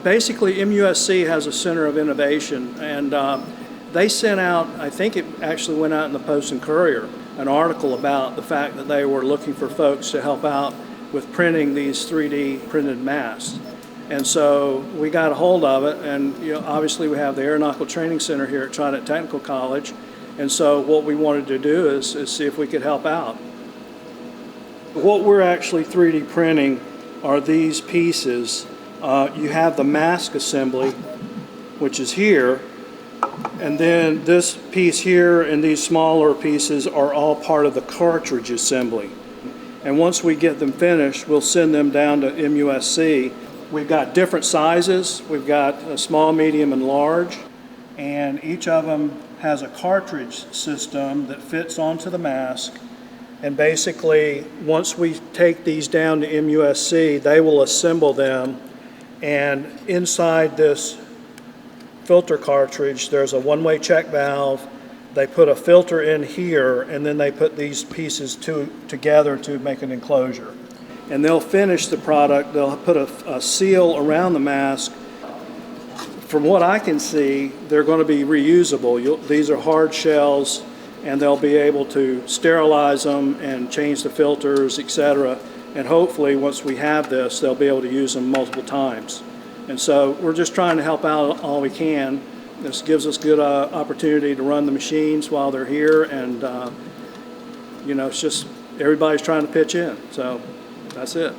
basically MUSC has a center of innovation, and they sent out, I think it actually went out in the Post and Courier, an article about the fact that they were looking for folks to help out with printing these 3D printed masks. And so we got a hold of it, and obviously we have the Aeronautical Training Center here at Trident Technical College, and so what we wanted to do is see if we could help out. What we're actually 3D printing are these pieces. You have the mask assembly, which is here, and then this piece here and these smaller pieces are all part of the cartridge assembly. And once we get them finished, we'll send them down to MUSC. We've got different sizes. We've got a small, medium, and large, and each of them has a cartridge system that fits onto the mask. And basically, once we take these down to MUSC, they will assemble them, and inside this filter cartridge, there's a one-way check valve. They put a filter in here, and then they put these pieces together to make an enclosure. And they'll finish the product. They'll put a seal around the mask. From what I can see, they're going to be reusable. These are hard shells, and they'll be able to sterilize them and change the filters, etc. And hopefully, once we have this, they'll be able to use them multiple times. And so we're just trying to help out all we can. This gives us good opportunity to run the machines while they're here, and it's just everybody's trying to pitch in. So that's it.